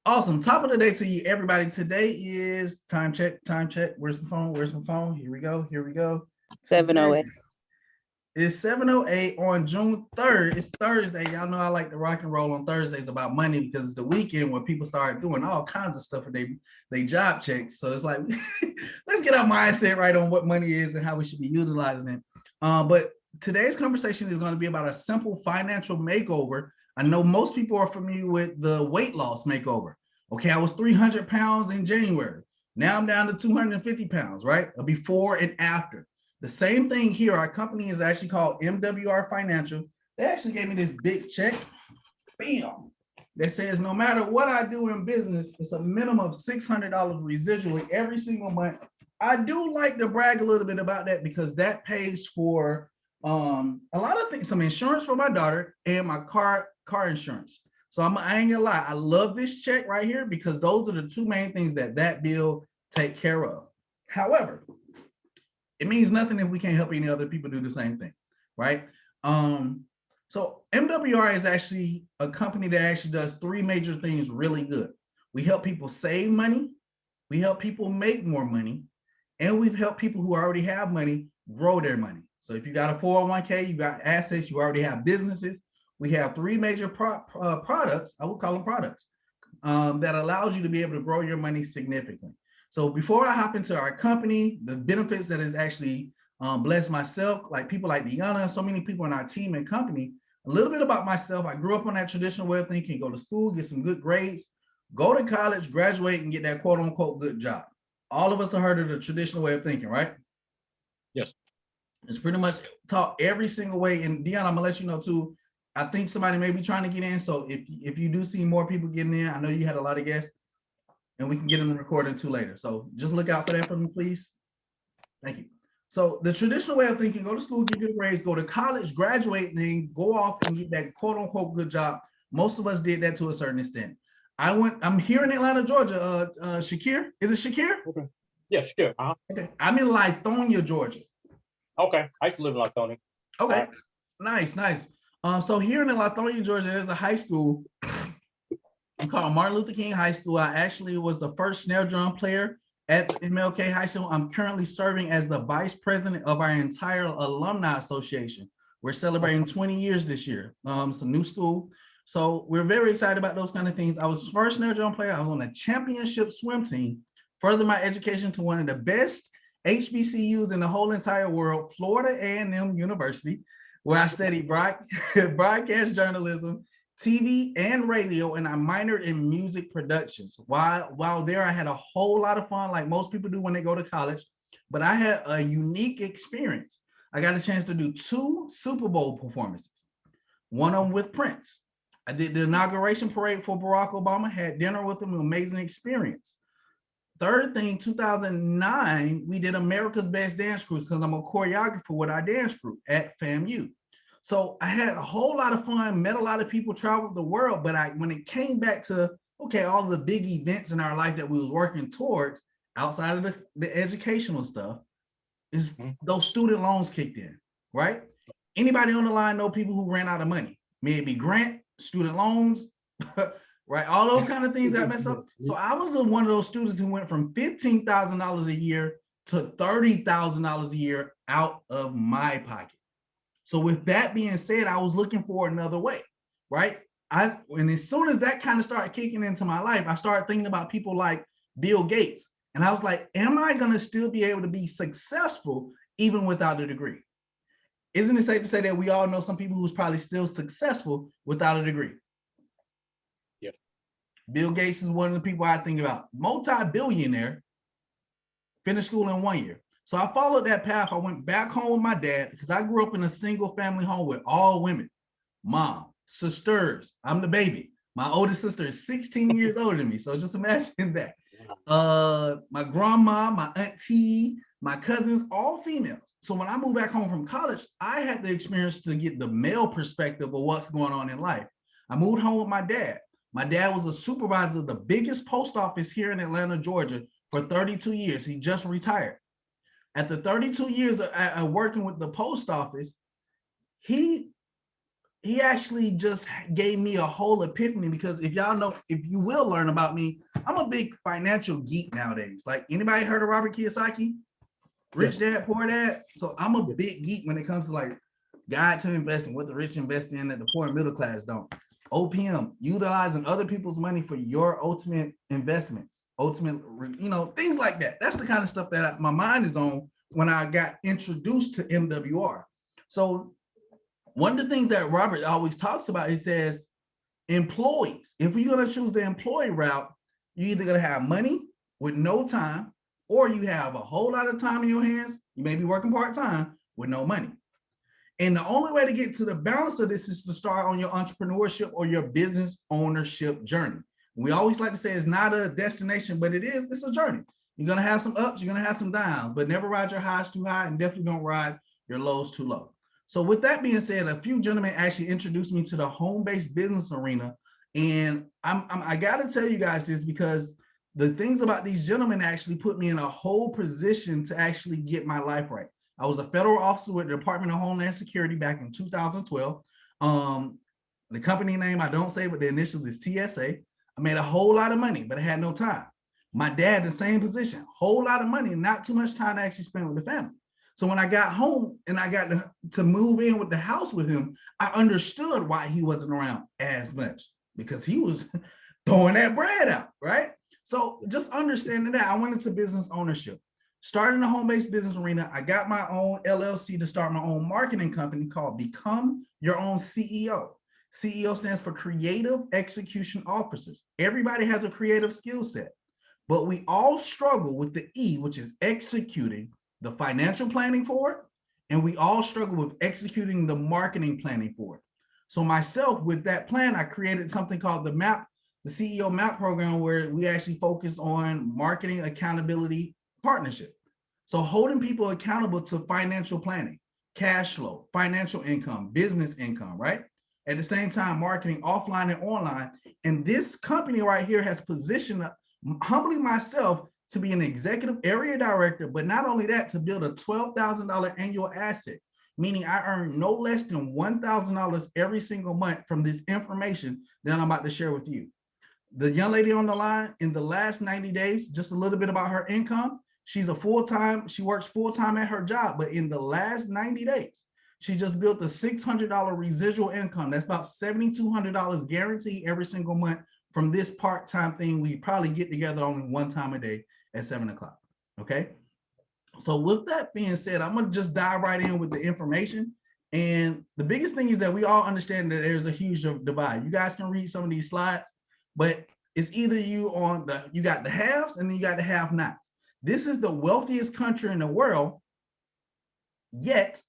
Awesome. Top of the day to you, everybody. Today is time check. Time check. Where's my phone? Where's my phone? Here we go. Here we go. Today 708. is 7:08 on June 3rd. It's Thursday. Y'all know I like to rock and roll on Thursdays about money because it's the weekend when people start doing all kinds of stuff for they job checks. So it's like, let's get our mindset right on what money is and how we should be utilizing it. But today's conversation is going to be about a simple financial makeover. I know most people are familiar with the weight loss makeover. Okay, I was 300 pounds in January. Now I'm down to 250 pounds, right? A before and after. The same thing here. Our company is actually called MWR Financial. They actually gave me this big check, bam, that says no matter what I do in business, it's a minimum of $600 residually every single month. I do like to brag a little bit about that because that pays for a lot of things, some insurance for my daughter and my car insurance. So I ain't gonna lie, I love this check right here because those are the two main things that bill take care of. However, it means nothing if we can't help any other people do the same thing, right? So MWR is actually a company that actually does three major things really good. We help people save money, we help people make more money, and we've helped people who already have money grow their money. So if you got a 401k, you got assets, you already have businesses, we have three major products, I would call them products, that allows you to be able to grow your money significantly. So before I hop into our company, the benefits that has actually blessed myself, like people like Deanna, so many people in our team and company, a little bit about myself. I grew up on that traditional way of thinking, go to school, get some good grades, go to college, graduate, and get that quote unquote good job. All of us have heard of the traditional way of thinking, right? Yes. It's pretty much taught every single way. And Deanna, I'm gonna let you know too, I think somebody may be trying to get in. So if you do see more people getting in, I know you had a lot of guests, and we can get them recorded too later. So just look out for that for me, please. Thank you. So the traditional way of thinking, go to school, get good grades, go to college, graduate, then go off and get that quote unquote good job. Most of us did that to a certain extent. I'm here in Atlanta, Georgia. Shakir, is it Shakir? Okay. Yeah, sure. Okay. I'm in Lithonia, Georgia. Okay. I used to live in Lithonia. Okay. Nice. So here in Lithonia, Georgia, there's a high school called Martin Luther King High School. I actually was the first snare drum player at MLK High School. I'm currently serving as the vice president of our entire alumni association. We're celebrating 20 years this year. It's a new school. So we're very excited about those kind of things. I was first snare drum player. I was on a championship swim team, further my education to one of the best HBCUs in the whole entire world, Florida A&M University, where I studied broadcast journalism, TV and radio, and I minored in music productions. While there, I had a whole lot of fun, like most people do when they go to college, but I had a unique experience. I got a chance to do 2 Super Bowl performances, one of them with Prince. I did the inauguration parade for Barack Obama, had dinner with him, an amazing experience. Third thing, 2009, we did America's Best Dance Crews because I'm a choreographer with our dance group at FAMU. So I had a whole lot of fun, met a lot of people, traveled the world, but when it came back to, okay, all the big events in our life that we was working towards outside of the educational stuff, is those student loans kicked in, right? Anybody on the line know people who ran out of money? Maybe grant, student loans, right? All those kind of things got messed up. So I was one of those students who went from $15,000 a year to $30,000 a year out of my pocket. So with that being said, I was looking for another way, right? And as soon as that kind of started kicking into my life, I started thinking about people like Bill Gates. And I was like, am I going to still be able to be successful even without a degree? Isn't it safe to say that we all know some people who's probably still successful without a degree? Yes. Bill Gates is one of the people I think about. Multi-billionaire, finished school in 1 year. So I followed that path. I went back home with my dad because I grew up in a single family home with all women, mom, sisters. I'm the baby. My oldest sister is 16 years older than me. So just imagine that. My grandma, my auntie, my cousins, all females. So when I moved back home from college, I had the experience to get the male perspective of what's going on in life. I moved home with my dad. My dad was a supervisor of the biggest post office here in Atlanta, Georgia for 32 years. He just retired. After 32 years of working with the post office, he he actually just gave me a whole epiphany, because if y'all know, if you will learn about me, I'm a big financial geek nowadays. Like, anybody heard of Robert Kiyosaki? Rich Dad, Poor Dad. So I'm a big geek when it comes to like guide to investing, what the rich invest in that the poor and middle class don't. OPM, utilizing other people's money for your ultimate investments, ultimate, things like that. That's the kind of stuff that my mind is on when I got introduced to MWR. So one of the things that Robert always talks about, he says, employees, if you're going to choose the employee route, you're either going to have money with no time, or you have a whole lot of time in your hands. You may be working part-time with no money. And the only way to get to the balance of this is to start on your entrepreneurship or your business ownership journey. We always like to say it's not a destination, but it's a journey. You're going to have some ups, you're going to have some downs, but never ride your highs too high, and definitely don't ride your lows too low. So with that being said, a few gentlemen actually introduced me to the home-based business arena. And I got to tell you guys this, because the things about these gentlemen actually put me in a whole position to actually get my life right. I was a federal officer with the Department of Homeland Security back in 2012. The company name I don't say, but the initials is TSA. I made a whole lot of money, but I had no time. My dad, the same position, whole lot of money, not too much time to actually spend with the family. So when I got home and I got to move in with the house with him, I understood why he wasn't around as much, because he was throwing that bread out, right? So just understanding that, I went into business ownership. Starting the home-based business arena, I got my own LLC to start my own marketing company called Become Your Own CEO. CEO stands for Creative Execution Officers. Everybody has a creative skill set, but we all struggle with the E, which is executing the financial planning for it, and we all struggle with executing the marketing planning for it. So myself, with that plan, I created something called the MAP, the CEO MAP program, where we actually focus on marketing accountability partnership. So holding people accountable to financial planning, cash flow, financial income, business income, right? At the same time, marketing offline and online. And this company right here has positioned, humbling myself, to be an executive area director, but not only that, to build a $12,000 annual asset, meaning I earn no less than $1,000 every single month from this information that I'm about to share with you. The young lady on the line, in the last 90 days, just a little bit about her income. She works full-time at her job, but in the last 90 days, she just built a $600 residual income. That's about $7,200 guaranteed every single month from this part-time thing. We probably get together only one time a day at 7 o'clock. Okay. So with that being said, I'm going to just dive right in with the information. And the biggest thing is that we all understand that there's a huge divide. You guys can read some of these slides, but it's either you got the haves and then you got the have-nots. This is the wealthiest country in the world, yet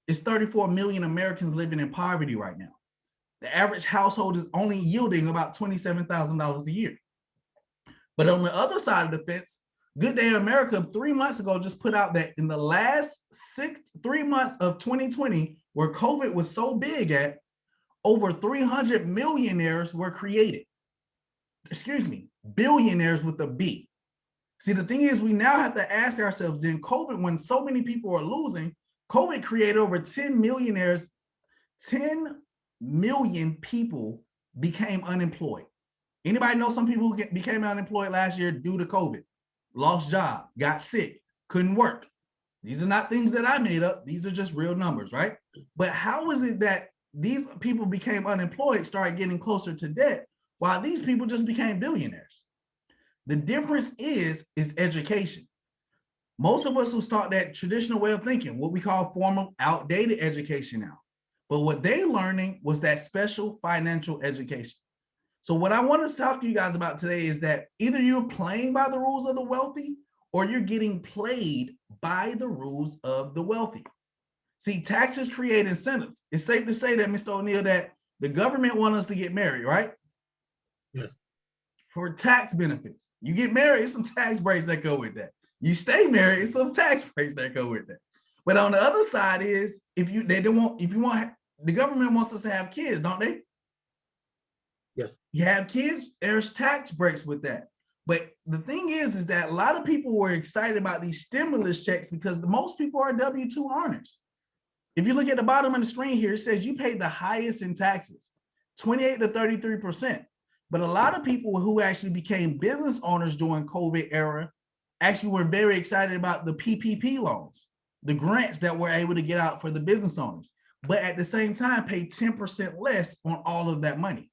it's 34 million Americans living in poverty right now. The average household is only yielding about $27,000 a year. But on the other side of the fence, Good Day America 3 months ago just put out that in the last 3 months of 2020, where COVID was so big at, over 300 millionaires were created. Excuse me, billionaires with a B. See, the thing is, we now have to ask ourselves, in COVID, when so many people are losing, COVID created over 10 millionaires, 10 million people became unemployed. Anybody know some people who became unemployed last year due to COVID? Lost job, got sick, couldn't work. These are not things that I made up. These are just real numbers, right? But how is it that these people became unemployed, started getting closer to debt, while these people just became billionaires? The difference is education. Most of us who start that traditional way of thinking, what we call formal outdated education now. But what they're learning was that special financial education. So what I want to talk to you guys about today is that either you're playing by the rules of the wealthy, or you're getting played by the rules of the wealthy. See, taxes create incentives. It's safe to say that, Mr. O'Neill, that the government wants us to get married, right? Yes. For tax benefits. You get married, some tax breaks that go with that. You stay married, some tax breaks that go with that. But on the other side is, the government wants us to have kids, don't they? Yes. You have kids, there's tax breaks with that. But the thing is that a lot of people were excited about these stimulus checks because most people are W-2 earners. If you look at the bottom of the screen here, it says you paid the highest in taxes, 28 to 33%. But a lot of people who actually became business owners during COVID era actually were very excited about the PPP loans, the grants that we're able to get out for the business owners, but at the same time pay 10% less on all of that money.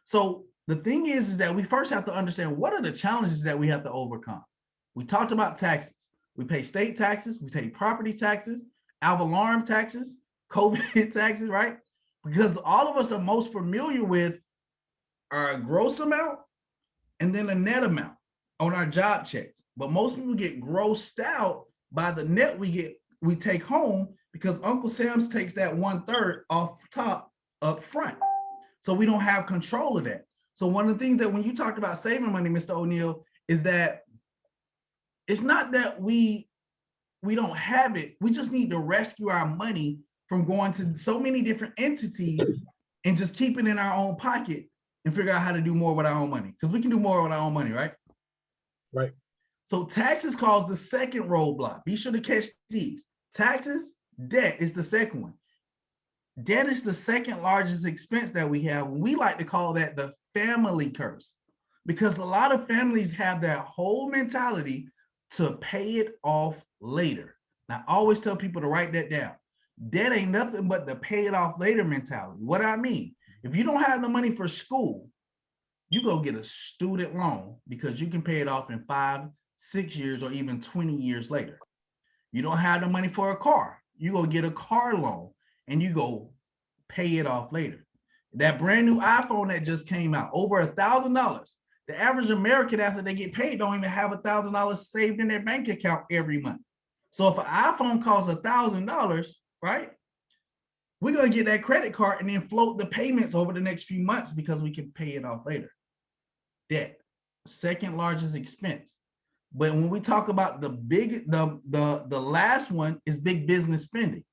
So the thing is that we first have to understand what are the challenges that we have to overcome. We talked about taxes. We pay state taxes, we pay property taxes, alarm taxes, COVID taxes, right? Because all of us are most familiar with our gross amount and then the net amount on our job checks. But most people get grossed out by the net we take home because Uncle Sam's takes that 1/3 off top up front. So we don't have control of that. So one of the things that when you talk about saving money, Mr. O'Neill, is that it's not that we don't have it. We just need to rescue our money from going to so many different entities and just keep it in our own pocket and figure out how to do more with our own money. Because we can do more with our own money, right? Right. So taxes cause the second roadblock. Be sure to catch these. Taxes, debt is the second one. Debt is the second largest expense that we have. We like to call that the family curse because a lot of families have that whole mentality to pay it off later. Now, I always tell people to write that down. Debt ain't nothing but the pay it off later mentality. What I mean, if you don't have the money for school, you go get a student loan because you can pay it off in 5, 6 years, or even 20 years later. You don't have the money for a car, you go get a car loan and you go pay it off later. That brand new iPhone that just came out, over $1,000. The average American, after they get paid, don't even have $1,000 saved in their bank account every month. So if an iPhone costs $1,000, right? We're going to get that credit card and then float the payments over the next few months because we can pay it off later. Debt, second largest expense. But when we talk about the last one is big business spending,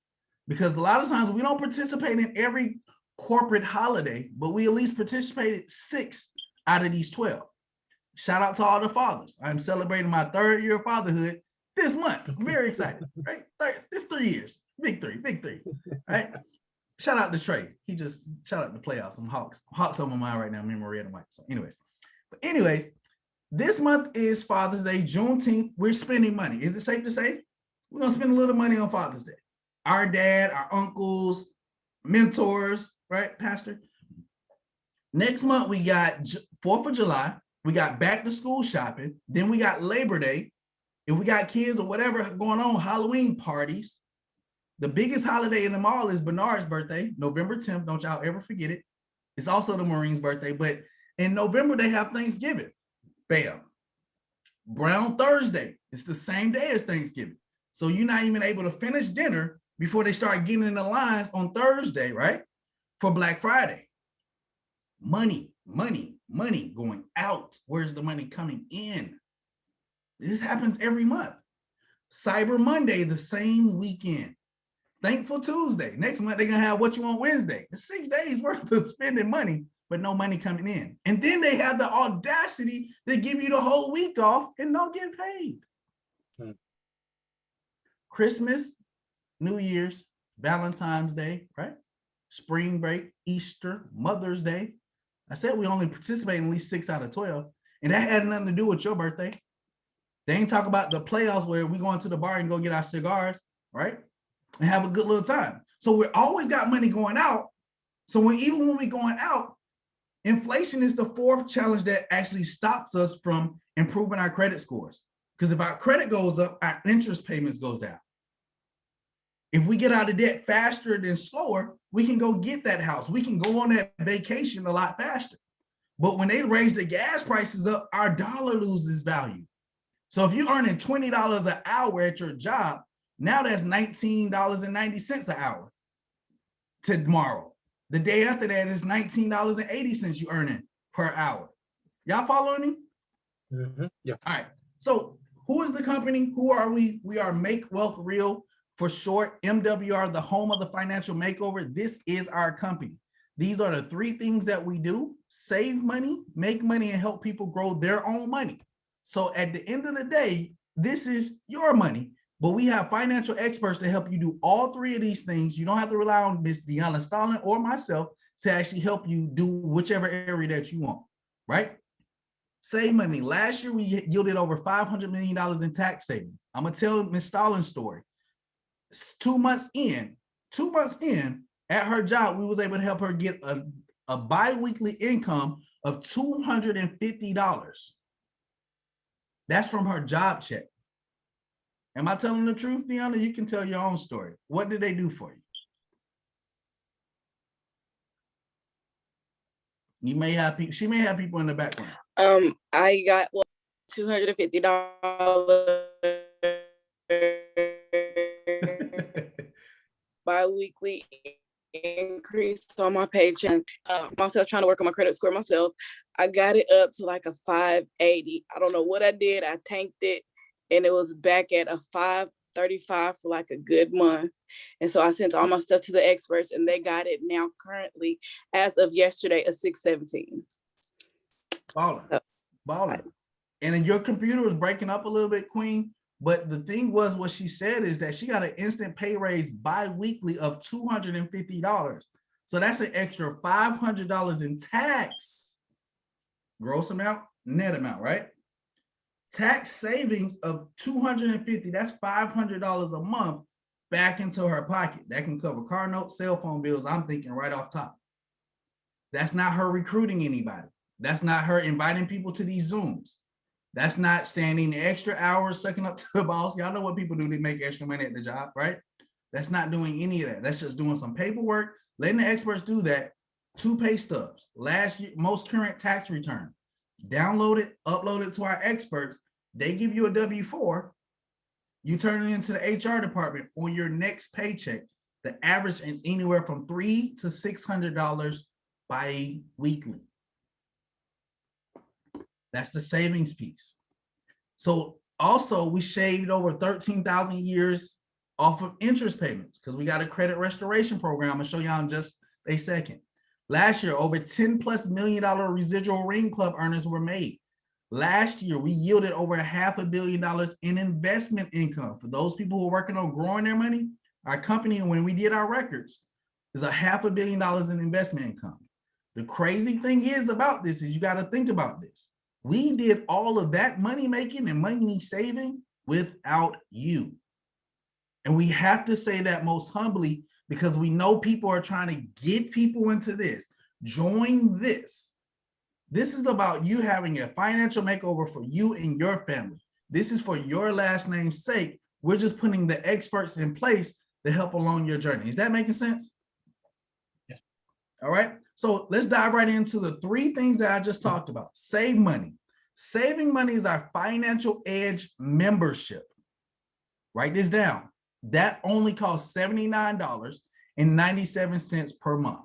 because a lot of times we don't participate in every corporate holiday, but we at least participated 6 out of these 12. Shout out to all the fathers. I'm celebrating my 3rd year of fatherhood this month. I'm very excited, right? It's 3 years. Big three, right? Shout out to Trey. Shout out to playoffs. I'm Hawks on my mind right now. Me and Maria and Mike. So anyways, this month is Father's Day, Juneteenth. We're spending money. Is it safe to say? We're going to spend a little money on Father's Day. Our dad, our uncles, mentors, right, Pastor? Next month, we got 4th of July. We got back to school shopping. Then we got Labor Day. If we got kids or whatever going on, Halloween parties. The biggest holiday in them all is Bernard's birthday, November 10th. Don't y'all ever forget it. It's also the Marines' birthday. But in November, they have Thanksgiving. Bam. Brown Thursday. It's the same day as Thanksgiving. So you're not even able to finish dinner before they start getting in the lines on Thursday, right? For Black Friday. Money going out. Where's the money coming in? This happens every month. Cyber Monday, the same weekend. Thankful Tuesday. Next month, they're going to have What You Want Wednesday. It's 6 days worth of spending money, but no money coming in. And then they have the audacity to give you the whole week off and don't get paid. Christmas, New Year's, Valentine's Day, right? Spring break, Easter, Mother's Day. I said we only participate in at least 6 out of 12. And that had nothing to do with your birthday. They ain't talk about the playoffs where we go into the bar and go get our cigars, right? And have a good little time. So we always got money going out. So even when we're going out, inflation is the 4th challenge that actually stops us from improving our credit scores. Because if our credit goes up, our interest payments goes down. If we get out of debt faster than slower, we can go get that house. We can go on that vacation a lot faster. But when they raise the gas prices up, our dollar loses value. So if you're earning $20 an hour at your job, now that's $19.90 an hour tomorrow. The day after that is $19.80 you earning per hour. Y'all following me? Mm-hmm. Yeah. All right. So who is the company? Who are we? We are Make Wealth Real, for short, MWR, the home of the financial makeover. This is our company. These are the 3 things that we do: save money, make money, and help people grow their own money. So at the end of the day, this is your money. But we have financial experts to help you do all three of these things. You don't have to rely on Miss Deanna Stalin or myself to actually help you do whichever area that you want, right? Save money. Last year, we yielded over $500 million in tax savings. I'm going to tell Miss Stalin's story. 2 months in, at her job, we was able to help her get a bi-weekly income of $250. That's from her job check. Am I telling the truth, Deanna? You can tell your own story. What did they do for you? You may have people, she may have people in the background. I got $250 bi-weekly increase on my paycheck. Myself trying to work on my credit score myself. I got it up to like a 580. I don't know what I did. I tanked it and it was back at a 535 for like a good month. And so I sent all my stuff to the experts and they got it now currently, as of yesterday, a 617. Balling. And then your computer was breaking up a little bit, Queen. But the thing was, what she said is that she got an instant pay raise bi-weekly of $250. So that's an extra $500 in tax. Gross amount, net amount, right? Tax savings of $250, that's $500 a month back into her pocket. That can cover car notes, cell phone bills, I'm thinking right off top. That's not her recruiting anybody. That's not her inviting people to these Zooms. That's not standing extra hours, sucking up to the boss. Y'all know what people do to make extra money at the job, right? That's not doing any of that. That's just doing some paperwork, letting the experts do that. 2 pay stubs, last year, most current tax return. Download it, upload it to our experts. They give you a W-4. You turn it into the HR department on your next paycheck. The average is anywhere from $300 to $600 bi-weekly. That's the savings piece. So also we shaved over 13,000 years off of interest payments because we got a credit restoration program. I'll show y'all in just a second. Last year, over $10+ million residual ring club earnings were made. Last year, we yielded over $500 million in investment income. For those people who are working on growing their money, our company, when we did our records, is $500 million in investment income. The crazy thing is about this is you got to think about this. We did all of that money making and money saving without you. And we have to say that most humbly because we know people are trying to get people into this. Join this. This is about you having a financial makeover for you and your family. This is for your last name's sake. We're just putting the experts in place to help along your journey. Is that making sense? Yes. All right. So let's dive right into the 3 things that I just talked about. Save money. Saving money is our Financial Edge membership. Write this down. That only costs $79.97 per month.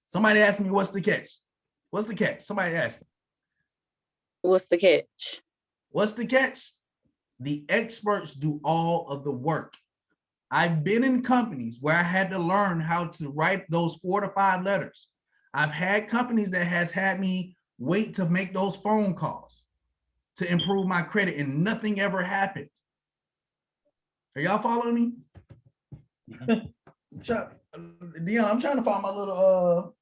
Somebody asked me, what's the catch? What's the catch? Somebody asked me. What's the catch? What's the catch? The experts do all of the work. I've been in companies where I had to learn how to write those 4 to 5 letters. I've had companies that has had me wait to make those phone calls to improve my credit and nothing ever happened. Are y'all following me? Dion, I'm trying to find my little,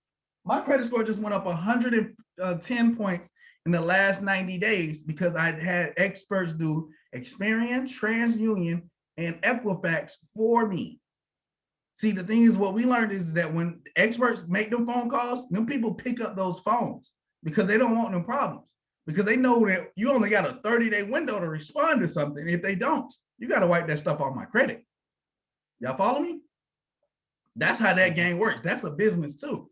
my credit score just went up 110 points in the last 90 days because I had experts do Experian, TransUnion, and Equifax for me. See, the thing is, what we learned is that when experts make them phone calls, them people pick up those phones because they don't want no problems, because they know that you only got a 30-day window to respond to something. If they don't, you got to wipe that stuff off my credit. Y'all follow me? That's how that game works. That's a business too.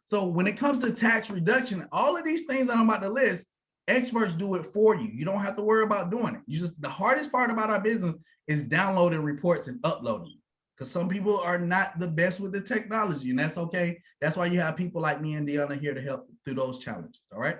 So when it comes to tax reduction, all of these things that I'm about to list, experts do it for you. You don't have to worry about doing it. The hardest part about our business is downloading reports and uploading, because some people are not the best with the technology, and that's okay. That's why you have people like me and Deanna here to help through those challenges. All right.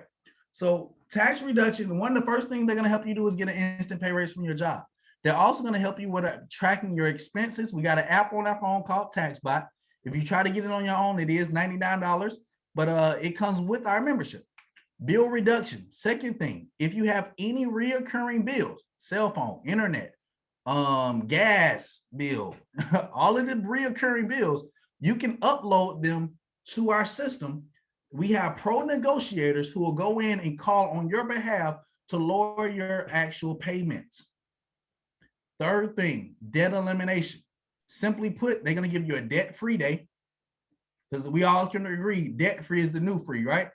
So tax reduction, one of the first things they're going to help you do is get an instant pay raise from your job. They're also going to help you with tracking your expenses. We got an app on our phone called TaxBot. If you try to get it on your own, it is $99, but it comes with our membership. Bill reduction. Second thing, if you have any reoccurring bills, cell phone, internet, gas bill, all of the reoccurring bills, you can upload them to our system. We have pro negotiators who will go in and call on your behalf to lower your actual payments. Third thing, debt elimination. Simply put, they're going to give you a debt-free day, because we all can agree debt-free is the new free, right?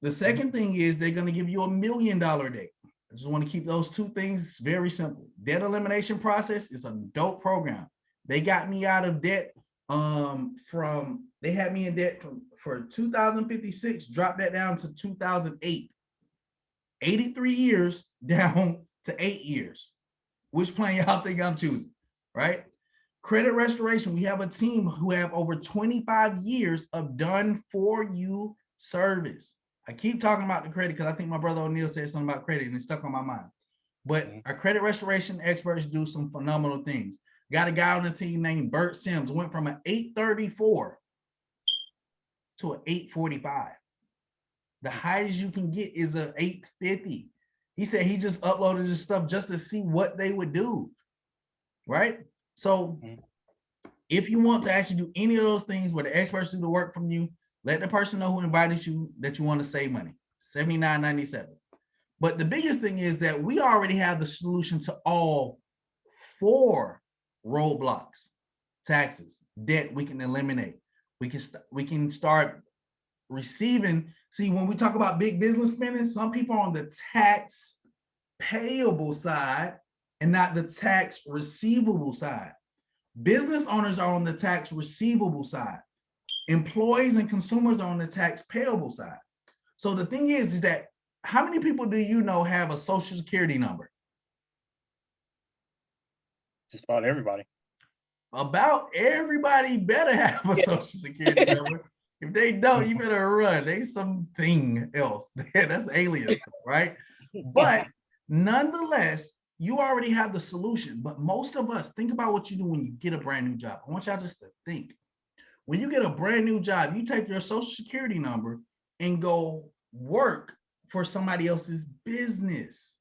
The second thing is they're going to give you $1 million day. I just want to keep those two things very simple. Debt elimination process is a dope program. They got me out of debt they had me in debt for 2056, dropped that down to 2008. 83 years down to 8 years. Which plan y'all think I'm choosing, right? Credit restoration, we have a team who have over 25 years of done for you service. I keep talking about the credit because I think my brother O'Neal said something about credit and it's stuck on my mind. But our credit restoration experts do some phenomenal things. Got a guy on the team named Bert Sims, went from an 834 to an 845. The highest you can get is an 850. He said he just uploaded his stuff just to see what they would do, right? So if you want to actually do any of those things where the experts do the work from you, let the person know who invited you that you want to save money, $79.97. But the biggest thing is that we already have the solution to all 4 roadblocks: taxes, debt we can eliminate. We can start receiving. See, when we talk about big business spending, some people are on the tax payable side and not the tax receivable side. Business owners are on the tax receivable side. Employees and consumers are on the tax payable side. So the thing is that how many people do you know have a social security number? Just about everybody. About everybody better have a social security number. If they don't, you better run. There's something else. That's aliens, right? But nonetheless, you already have the solution. But most of us, think about what you do when you get a brand new job. I want y'all just to think. When you get a brand new job, you take your social security number and go work for somebody else's business.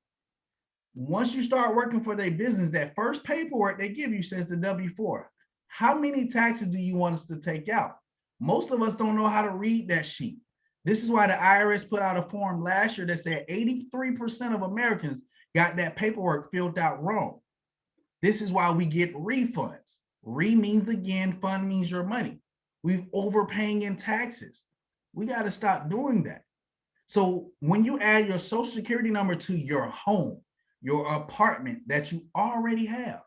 Once you start working for their business, that first paperwork they give you says the W-4. How many taxes do you want us to take out? Most of us don't know how to read that sheet. This is why the IRS put out a form last year that said 83% of Americans got that paperwork filled out wrong. This is why we get refunds. Re means again, fund means your money. We're overpaying in taxes. We got to stop doing that. So when you add your social security number to your home, your apartment that you already have,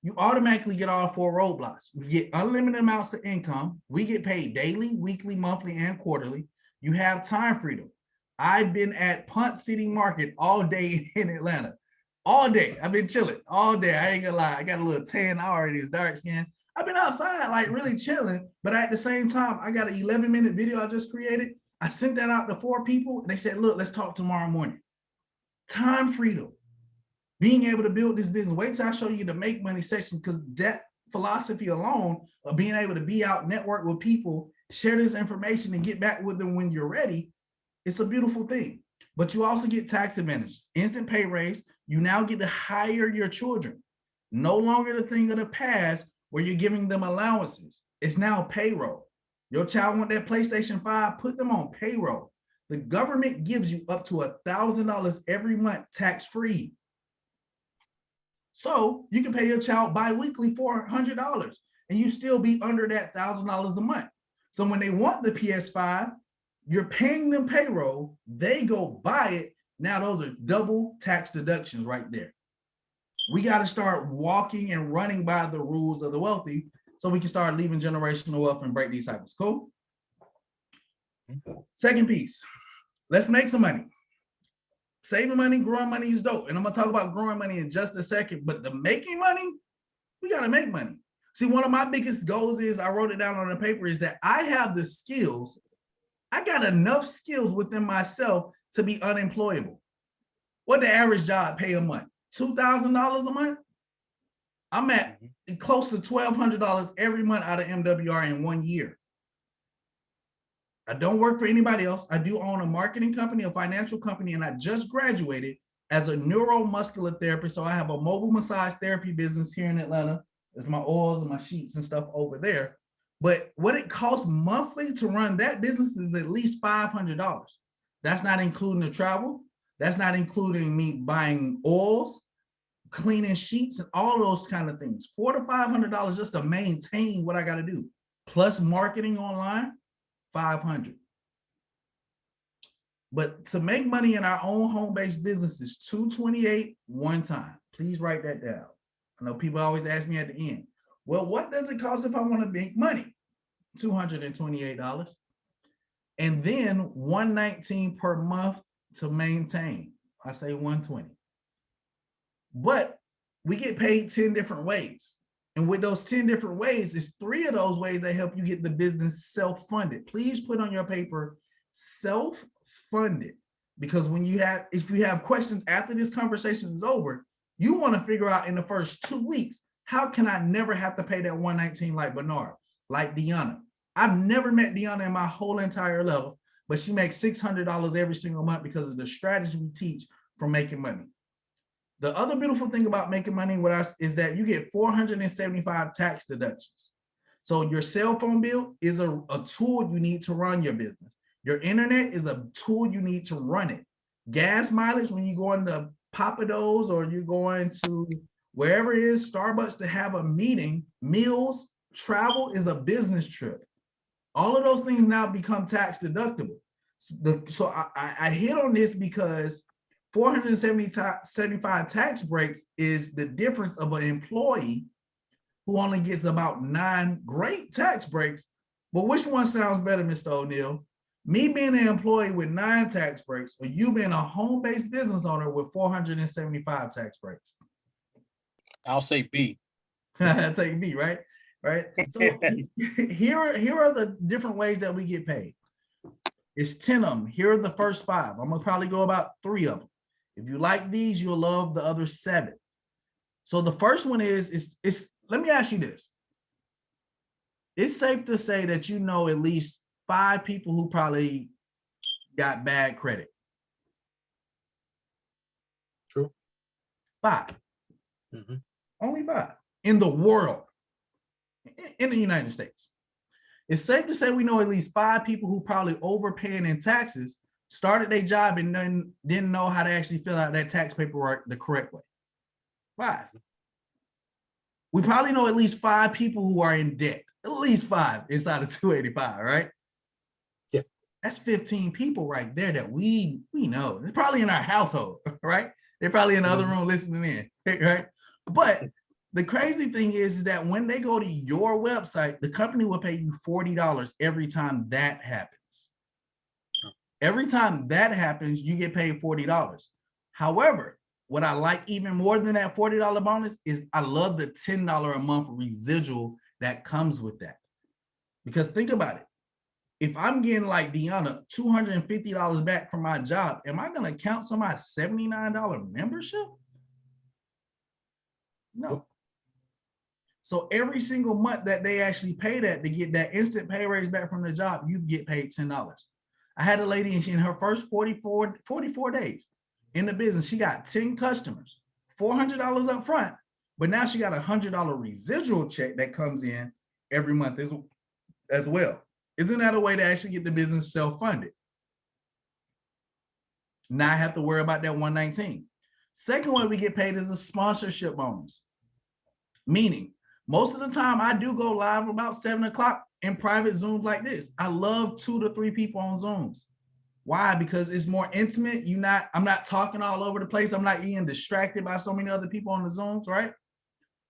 you automatically get all 4 roadblocks. We get unlimited amounts of income. We get paid daily, weekly, monthly, and quarterly. You have time freedom. I've been at Punt City Market all day in Atlanta. All day. I've been chilling all day. I ain't gonna lie. I got a little tan already. It's dark skin. I've been outside like really chilling, but at the same time, I got an 11-minute video I just created. I sent that out to 4 people and they said, look, let's talk tomorrow morning. Time freedom. Being able to build this business. Wait till I show you the make money section, because that philosophy alone of being able to be out, network with people, share this information and get back with them when you're ready, it's a beautiful thing. But you also get tax advantages, instant pay raise. You now get to hire your children. No longer the thing of the past where you're giving them allowances. It's now payroll. Your child want that PlayStation 5, put them on payroll. The government gives you up to $1,000 every month tax-free. So you can pay your child bi-weekly $400 and you still be under that $1,000 a month. So when they want the PS5, you're paying them payroll, they go buy it. Now those are double tax deductions right there. We got to start walking and running by the rules of the wealthy so we can start leaving generational wealth and break these cycles. Cool? Second piece, let's make some money. Saving money, growing money is dope. And I'm going to talk about growing money in just a second. But the making money, we got to make money. See, one of my biggest goals is, I wrote it down on the paper, is that I have the skills. I got enough skills within myself to be unemployable. What the average job pay a month? $2,000 a month? I'm at close to $1,200 every month out of MWR in 1 year. I don't work for anybody else. I do own a marketing company, a financial company, and I just graduated as a neuromuscular therapist. So I have a mobile massage therapy business here in Atlanta. There's my oils and my sheets and stuff over there. But what it costs monthly to run that business is at least $500. That's not including the travel. That's not including me buying oils, cleaning sheets, and all those kind of things. $400 to $500 just to maintain what I got to do. Plus marketing online, $500. But to make money in our own home-based business is $228 one time. Please write that down. I know people always ask me at the end, well, what does it cost if I want to make money? $228. And then $119 per month to maintain. I say $120. But we get paid 10 different ways. And with those 10 different ways, it's 3 of those ways that help you get the business self-funded. Please put on your paper self-funded, because when you have, if you have questions after this conversation is over, you want to figure out in the first 2 weeks, how can I never have to pay that $119 like Bernard, like Deanna? I've never met Deanna in my whole entire level, but she makes $600 every single month because of the strategy we teach for making money. The other beautiful thing about making money with us is that you get 475 tax deductions. So your cell phone bill is a tool you need to run your business. Your internet is a tool you need to run it. Gas mileage, when you go into Papa Do's or you're going to wherever it is, Starbucks, to have a meeting, meals, travel is a business trip. All of those things now become tax deductible. So I hit on this because 475 tax breaks is the difference of an employee who only gets about 9 great tax breaks. But which one sounds better, Mr. O'Neill? Me being an employee with 9 tax breaks, or you being a home-based business owner with 475 tax breaks? I'll say B. I'll take B, right? Right. So here are the different ways that we get paid. It's 10 of them. Here are the first 5. I'm gonna probably go about 3 of them. If you like these, you'll love the other 7. So the first one is let me ask you this. It's safe to say that you know at least 5 people who probably got bad credit. True. 5. Mm-hmm. Only 5 in the world, in the United States. It's safe to say we know at least 5 people who probably overpaying in taxes, started their job and then didn't know how to actually fill out that tax paperwork the correct way. 5. We probably know at least 5 people who are in debt, at least 5 inside of 285, right? Yeah. That's 15 people right there that we know. It's probably in our household, right? They're probably in the other room listening in, right? But the crazy thing is that when they go to your website, the company will pay you $40 every time that happens. Every time that happens, you get paid $40. However, what I like even more than that $40 bonus is I love the $10 a month residual that comes with that. Because think about it. If I'm getting like Deanna, $250 back from my job, am I going to count some of my $79 membership? No. So every single month that they actually pay that to get that instant pay raise back from the job, you get paid $10. I had a lady in her first 44 days in the business, she got 10 customers, $400 up front, but now she got a $100 residual check that comes in every month as well. Isn't that a way to actually get the business self-funded? Not have to worry about that 119. Second way we get paid is a sponsorship bonus. Meaning, most of the time I do go live about 7 o'clock in private Zooms like this. I love 2 to 3 people on Zooms. Why? Because it's more intimate. I'm not talking all over the place. I'm not being distracted by so many other people on the Zooms, right?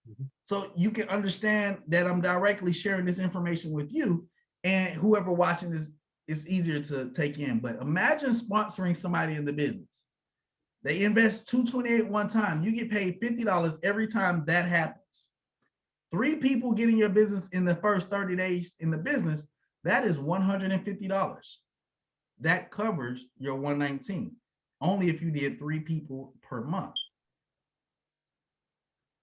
Mm-hmm. So you can understand that I'm directly sharing this information with you, and whoever watching this is easier to take in. But imagine sponsoring somebody in the business. They invest $228 one time. You get paid $50 every time that happens. 3 people getting your business in the first 30 days in the business, that is $150. That covers your 119, only if you did 3 people per month.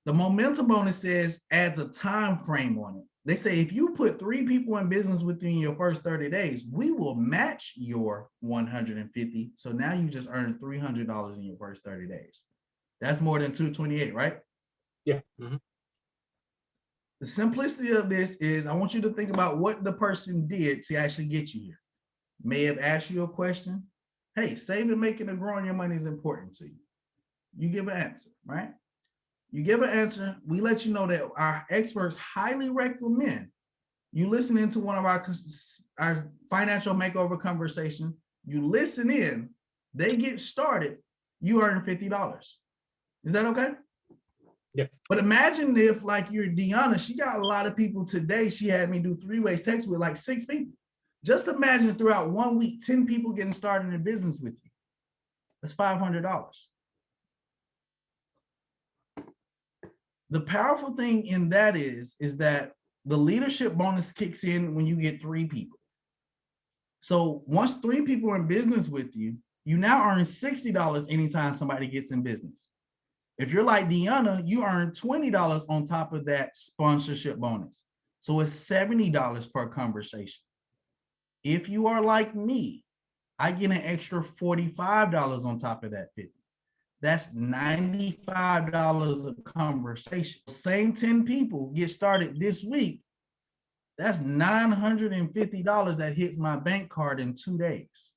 The momentum bonus adds a time frame on it. They say if you put 3 people in business within your first 30 days, we will match your 150. So now you just earned $300 in your first 30 days. That's more than 228, right? Yeah. Mm-hmm. The simplicity of this is I want you to think about what the person did to actually get you here. May have asked you a question. Hey, saving, making, and growing your money is important to you. You give an answer, right? You give an answer. We let you know that our experts highly recommend you listen into one of our financial makeover conversation. You listen in, they get started, you earn $50. Is that okay? Yeah. But imagine if, like, you're Deanna, she got a lot of people today. She had me do 3-way text with like 6 people. Just imagine throughout 1 week, 10 people getting started in business with you. That's $500. The powerful thing in that is that the leadership bonus kicks in when you get 3 people. So once 3 people are in business with you, you now earn $60 anytime somebody gets in business. If you're like Deanna, you earn $20 on top of that sponsorship bonus. So it's $70 per conversation. If you are like me, I get an extra $45 on top of that 50. That's $95 a conversation. Same 10 people get started this week. That's $950 that hits my bank card in 2 days.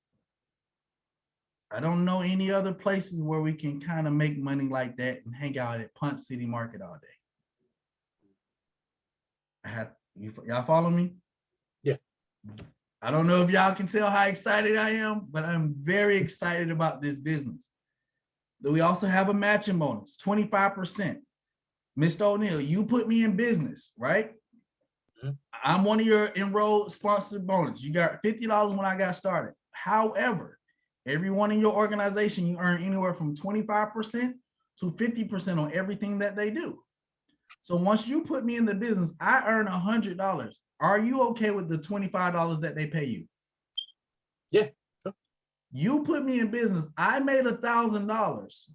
I don't know any other places where we can kind of make money like that and hang out at Punt City Market all day. Y'all follow me? Yeah. I don't know if y'all can tell how excited I am, but I'm very excited about this business. We also have a matching bonus, 25%. Mr. O'Neill, you put me in business, right? Mm-hmm. I'm one of your enrolled sponsored bonus. You got $50 when I got started. However, everyone in your organization, you earn anywhere from 25% to 50% on everything that they do. So once you put me in the business, I earn $100. Are you okay with the $25 that they pay you? Yeah. You put me in business, I made $1,000.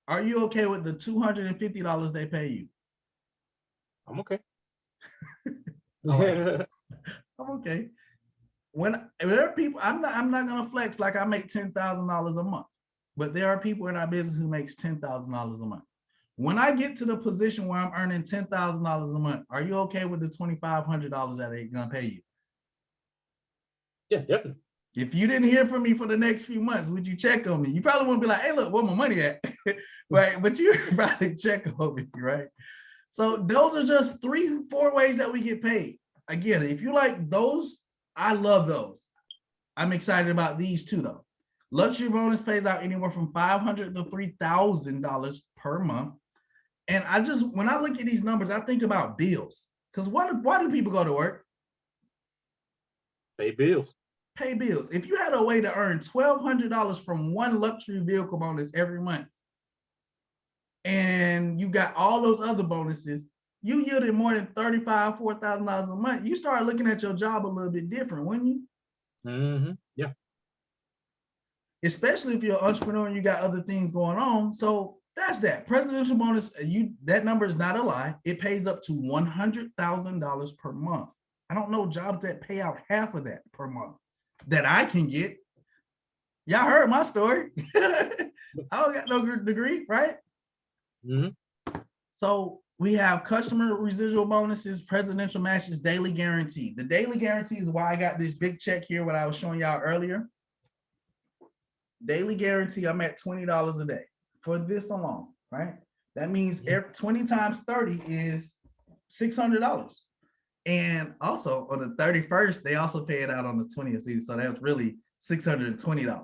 Are you okay with the $250 they pay you? I'm okay. I'm okay. When there are people, I'm not gonna flex like I make $10,000 a month, but there are people in our business who makes $10,000 a month. When I get to the position where I'm earning $10,000 a month, are you okay with the $2,500 that they're gonna pay you? Yeah, definitely. If you didn't hear from me for the next few months, would you check on me? You probably wouldn't be like, hey, look, where my money at? Right? But you probably check on me, right? So those are just 3-4 ways that we get paid. Again, if you like those, I love those. I'm excited about these too, though. Luxury bonus pays out anywhere from $500 to $3,000 per month. And when I look at these numbers, I think about bills. Because why do people go to work? Pay bills. Pay bills. If you had a way to earn $1,200 from one luxury vehicle bonus every month, and you got all those other bonuses, you yielded more than $4,000 a month. You start looking at your job a little bit different, wouldn't you? Mm-hmm. Yeah. Especially if you're an entrepreneur and you got other things going on. So that's that. Presidential bonus, that number is not a lie. It pays up to $100,000 per month. I don't know jobs that pay out half of that per month that I can get. Y'all heard my story. I don't got no degree, right? Mm-hmm. So we have customer residual bonuses, presidential matches, daily guarantee. The daily guarantee is why I got this big check here, what I was showing y'all earlier. Daily guarantee, I'm at $20 a day for this alone, right? That means 20 times 30 is $600. And also on the 31st, they also pay it out on the 20th. So that's really $620.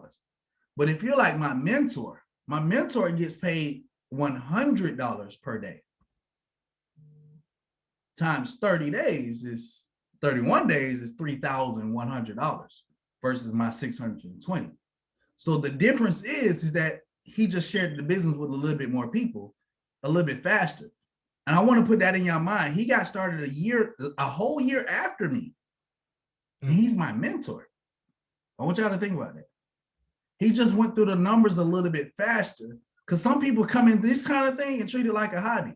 But if you're like my mentor gets paid $100 per day. Times 30 days is 31 days is $3,100 versus my 620. So the difference is that he just shared the business with a little bit more people, a little bit faster. And I want to put that in your mind. He got started a whole year after me. And he's my mentor. I want y'all to think about that. He just went through the numbers a little bit faster because some people come in this kind of thing and treat it like a hobby.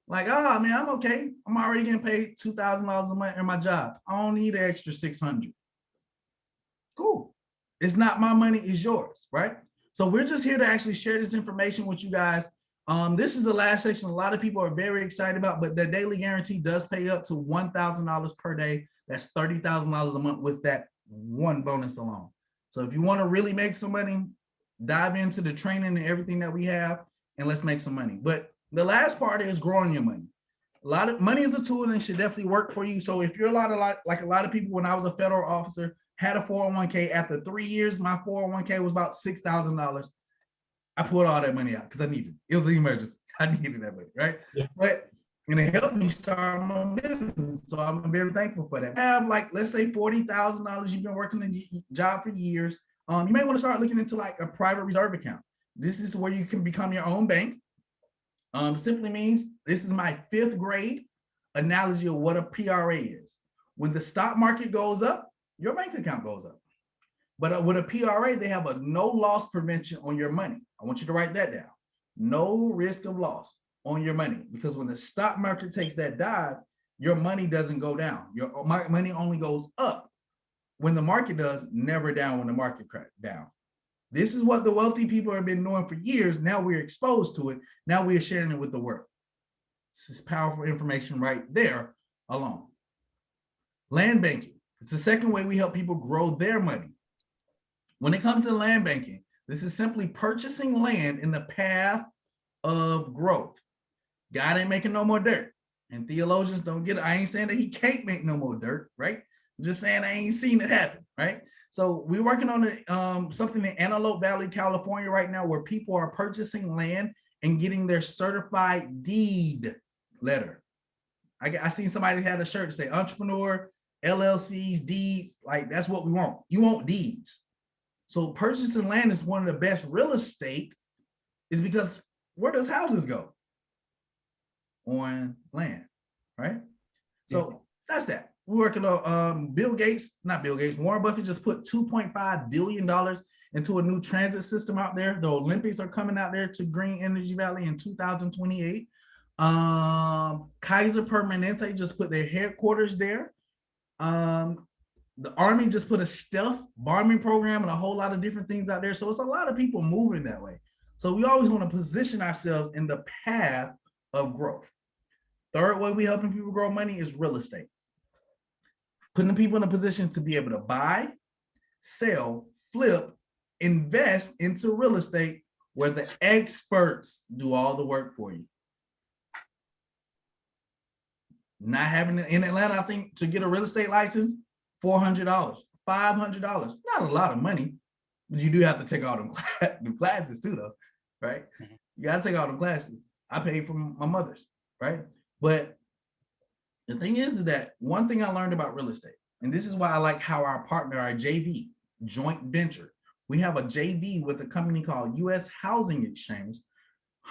Like, oh, I mean, I'm okay. I'm already getting paid $2,000 a month in my job. I don't need an extra 600. Cool. It's not my money, it's yours, right? So we're just here to actually share this information with you guys. This is the last section a lot of people are very excited about, but the daily guarantee does pay up to $1,000 per day. That's $30,000 a month with that one bonus alone. So if you want to really make some money, dive into the training and everything that we have, and let's make some money. But the last part is growing your money. A lot of money is a tool and it should definitely work for you. So if you're like a lot of people, when I was a federal officer, had a 401k. After 3 years, my 401k was about $6,000. I pulled all that money out because I needed it. It was an emergency. I needed that money, right? Yeah. And it helped me start my business. So I'm very thankful for that. I have like, let's say $40,000. You've been working a job for years. You may want to start looking into like a private reserve account. This is where you can become your own bank. Simply means this is my 5th grade analogy of what a PRA is. When the stock market goes up, your bank account goes up. But with a PRA, they have a no loss prevention on your money. I want you to write that down. No risk of loss on your money, because when the stock market takes that dive, your money doesn't go down. Your money only goes up when the market does, never down when the market cracks down. This is what the wealthy people have been knowing for years. Now we're exposed to it. Now we're sharing it with the world. This is powerful information right there alone. Land banking. It's the second way we help people grow their money. When it comes to land banking, this is simply purchasing land in the path of growth. God ain't making no more dirt. And theologians don't get it. I ain't saying that he can't make no more dirt, right? I'm just saying I ain't seen it happen, right? So we're working on something in Antelope Valley, California right now, where people are purchasing land and getting their certified deed letter. I seen somebody had a shirt that say entrepreneur, LLCs, deeds. Like, that's what we want. You want deeds. So purchasing land is one of the best real estate, is because where does houses go? On land, right? So that's that. We're working on Warren Buffett just put $2.5 billion into a new transit system out there. The Olympics are coming out there to Green Energy Valley in 2028. Kaiser Permanente just put their headquarters there. The Army just put a stealth bombing program and a whole lot of different things out there. So it's a lot of people moving that way. So we always want to position ourselves in the path of growth. Third way we helping people grow money is real estate. Putting people in a position to be able to buy, sell, flip, invest into real estate where the experts do all the work for you. Not having it in Atlanta, I think to get a real estate license, $400, $500, not a lot of money, but you do have to take all them classes too, though, right? You got to take all them classes. I paid for my mother's, right? But the thing is that one thing I learned about real estate, and this is why I like how our partner, our JV, joint venture, we have a JV with a company called U.S. Housing Exchange,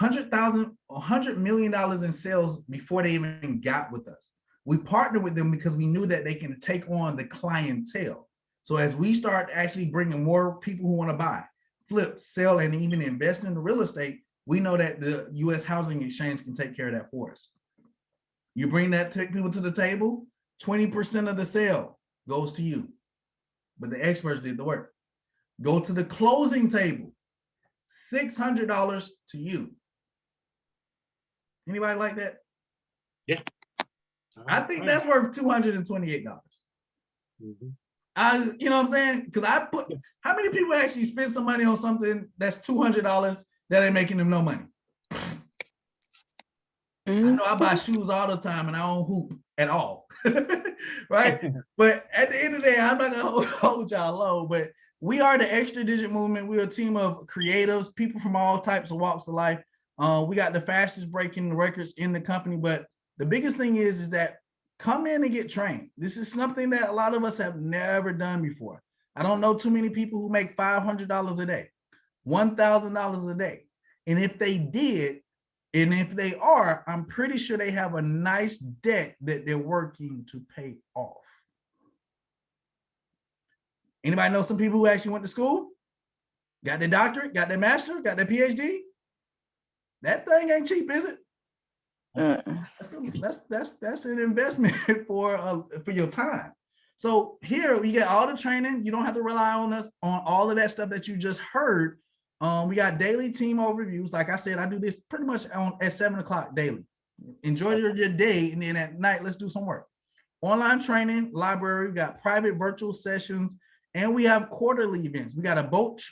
$100 million in sales before they even got with us. We partnered with them because we knew that they can take on the clientele. So as we start actually bringing more people who want to buy, flip, sell, and even invest in the real estate, we know that the U.S. Housing Exchange can take care of that for us. You bring that people to the table, 20% of the sale goes to you, but the experts did the work. Go to the closing table, $600 to you. Anybody like that? Yeah. I think that's worth $228. You know what I'm saying? Because how many people actually spend some money on something that's $200 that ain't making them no money? I know I buy shoes all the time and I don't hoop at all, right? But at the end of the day, I'm not gonna hold y'all low, but we are the Extra Digit Movement. We're a team of creatives, people from all types of walks of life. We got the fastest breaking records in the company, but the biggest thing is that come in and get trained. This is something that a lot of us have never done before. I don't know too many people who make $500 a day, $1,000 a day. And if they did, and if they are, I'm pretty sure they have a nice debt that they're working to pay off. Anybody know some people who actually went to school, got their doctorate, got their master, got their PhD? That thing ain't cheap, is it? That's an investment for your time. So here we get all the training. You don't have to rely on us on all of that stuff that you just heard. We got daily team overviews. Like I said, I do this pretty much at 7 o'clock daily. Enjoy your day, and then at night, let's do some work. Online training, library, we got private virtual sessions, and we have quarterly events. We got a boat,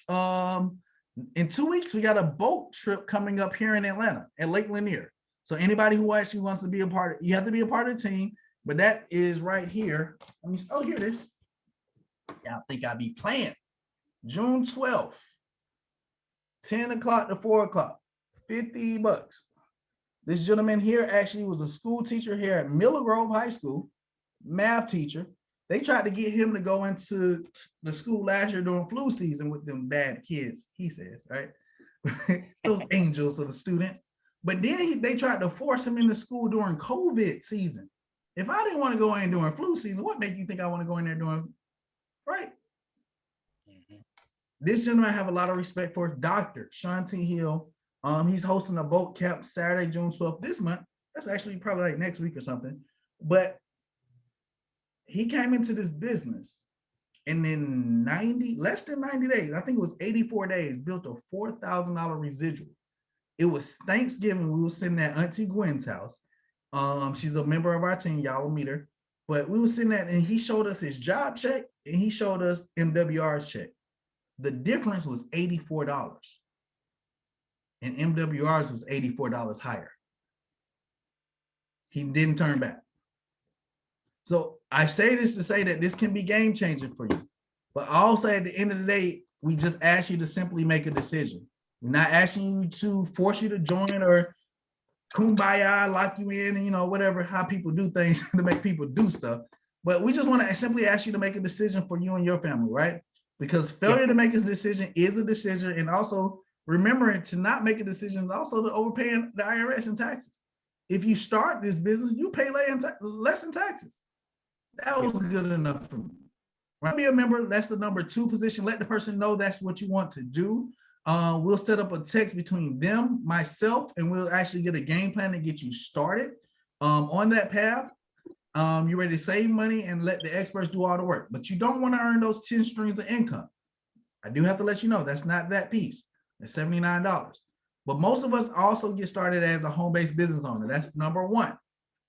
in 2 weeks, we got a boat trip coming up here in Atlanta at Lake Lanier. So anybody who actually wants to be a part, you have to be a part of the team, but that is right here. Let me, oh, here it is. Yeah, I think I'll be playing. June 12th, 10 o'clock to 4 o'clock, $50. This gentleman here actually was a school teacher here at Miller Grove High School, math teacher. They tried to get him to go into the school last year during flu season with them bad kids, he says, right? Those angels of the students. But then they tried to force him into school during COVID season. If I didn't want to go in during flu season, what make you think I want to go in there during, right? This gentleman I have a lot of respect for, Dr. Sean T. Hill. He's hosting a boat camp Saturday, June 12th this month. That's actually probably like next week or something. But he came into this business and in less than 90 days, I think it was 84 days, built a $4,000 residual. It was Thanksgiving. We were sitting at Auntie Gwen's house. She's a member of our team. Y'all will meet her. But we were sitting at, and he showed us his job check and he showed us MWR's check. The difference was $84. And MWR's was $84 higher. He didn't turn back. So I say this to say that this can be game changing for you. But also at the end of the day, we just ask you to simply make a decision. We're not asking you to force you to join or kumbaya, lock you in, and you know, whatever, how people do things to make people do stuff. But we just want to simply ask you to make a decision for you and your family, right? Because failure to make a decision is a decision. And also remembering to not make a decision is also to overpaying the IRS and taxes. If you start this business, you pay less in taxes. That was good enough for me. When I be a member, that's the number 2 position. Let the person know that's what you want to do. We'll set up a text between them, myself, and we'll actually get a game plan to get you started on that path. You're ready to save money and let the experts do all the work, but you don't want to earn those 10 streams of income. I do have to let you know that's not that piece. It's $79. But most of us also get started as a home-based business owner. That's number 1.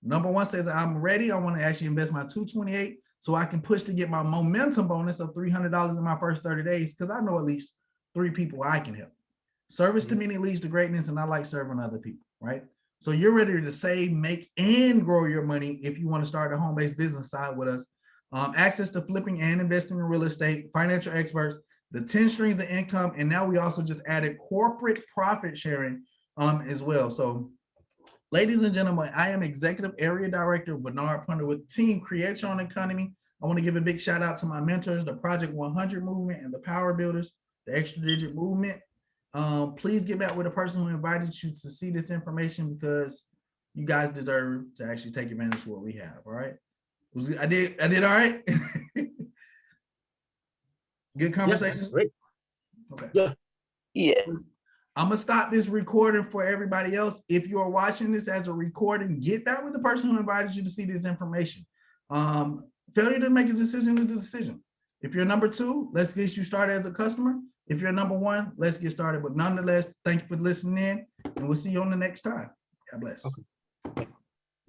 Number 1 says, I'm ready. I want to actually invest my $228 so I can push to get my momentum bonus of $300 in my first 30 days because I know at least 3 people I can help. Service to many leads to greatness, and I like serving other people, right? So you're ready to save, make, and grow your money if you want to start a home-based business side with us. Access to flipping and investing in real estate, financial experts, the 10 streams of income, and now we also just added corporate profit sharing as well. So ladies and gentlemen, I am Executive Area Director Bernard Punter with Team Create Your Own Economy. I want to give a big shout out to my mentors, the Project 100 movement and the Power Builders, the Extra Digit movement. Please get back with the person who invited you to see this information because you guys deserve to actually take advantage of what we have. All right. I did all right. Good conversation. Yeah, great. Okay. Yeah. Yeah. I'm gonna stop this recording for everybody else. If you are watching this as a recording, get back with the person who invited you to see this information. Failure to make a decision is a decision. If you're number 2, let's get you started as a customer. If you're number 1, let's get started. But nonetheless, thank you for listening in, and we'll see you on the next time. God bless. Okay.